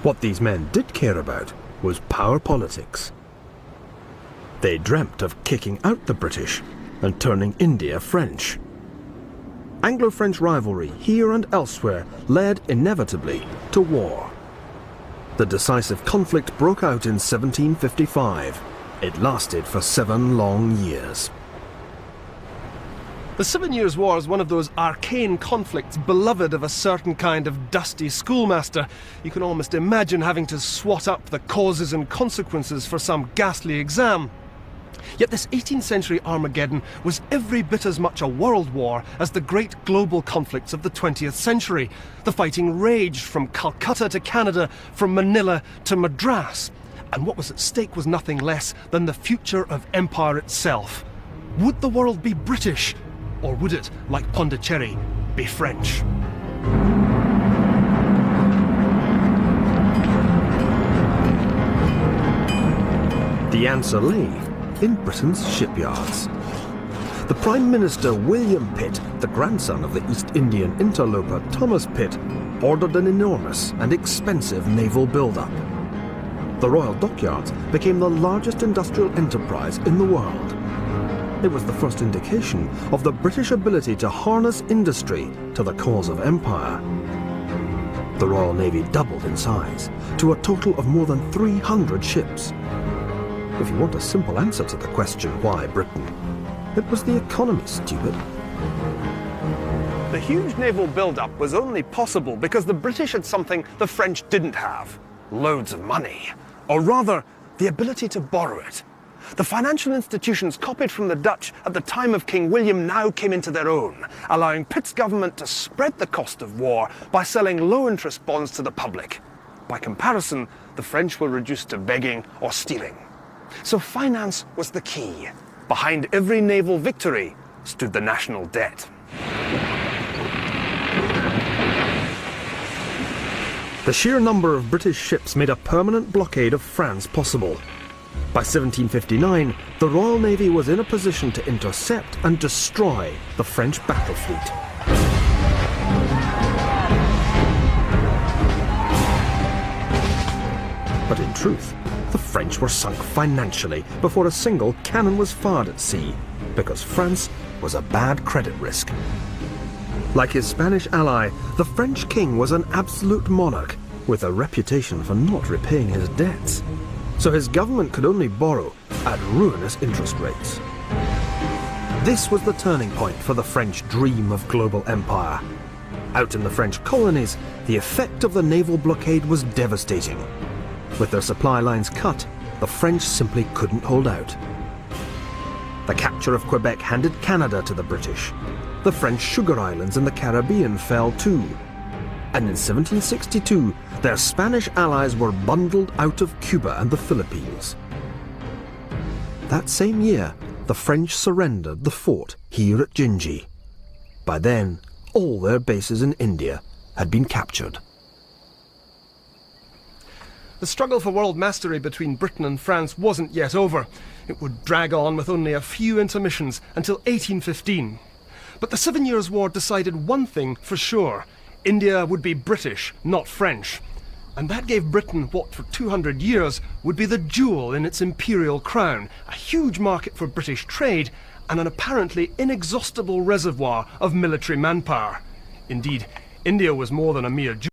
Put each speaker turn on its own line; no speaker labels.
What these men did care about was power politics. They dreamt of kicking out the British and turning India French. Anglo-French rivalry here and elsewhere led inevitably to war. The decisive conflict broke out in 1755. It lasted for 7 long years.
The 7 Years' War is one of those arcane conflicts beloved of a certain kind of dusty schoolmaster. You can almost imagine having to swat up the causes and consequences for some ghastly exam. Yet this 18th century Armageddon was every bit as much a world war as the great global conflicts of the 20th century. The fighting raged from Calcutta to Canada, from Manila to Madras. And what was at stake was nothing less than the future of empire itself. Would the world be British? Or would it, like Pondicherry, be French?
The answer lay in Britain's shipyards. The Prime Minister William Pitt, the grandson of the East Indian interloper Thomas Pitt, ordered an enormous and expensive naval build-up. The Royal Dockyards became the largest industrial enterprise in the world. It was the first indication of the British ability to harness industry to the cause of empire. The Royal Navy doubled in size to a total of more than 300 ships. If you want a simple answer to the question, why Britain? It was the economy, stupid.
The huge naval build-up was only possible because the British had something the French didn't have: loads of money. Or rather, the ability to borrow it. The financial institutions copied from the Dutch at the time of King William now came into their own, allowing Pitt's government to spread the cost of war by selling low-interest bonds to the public. By comparison, the French were reduced to begging or stealing. So finance was the key. Behind every naval victory stood the national debt.
The sheer number of British ships made a permanent blockade of France possible. By 1759, the Royal Navy was in a position to intercept and destroy the French battle fleet. But in truth, the French were sunk financially before a single cannon was fired at sea, because France was a bad credit risk. Like his Spanish ally, the French king was an absolute monarch with a reputation for not repaying his debts. So his government could only borrow at ruinous interest rates. This was the turning point for the French dream of global empire. Out in the French colonies, the effect of the naval blockade was devastating. With their supply lines cut, the French simply couldn't hold out. The capture of Quebec handed Canada to the British. The French sugar islands in the Caribbean fell too. And in 1762, their Spanish allies were bundled out of Cuba and the Philippines. That same year, the French surrendered the fort here at Gingy. By then, all their bases in India had been captured.
The struggle for world mastery between Britain and France wasn't yet over. It would drag on with only a few intermissions until 1815. But the 7 Years' War decided one thing for sure: India would be British, not French. And that gave Britain what for 200 years would be the jewel in its imperial crown, a huge market for British trade, and an apparently inexhaustible reservoir of military manpower. Indeed, India was more than a mere jewel.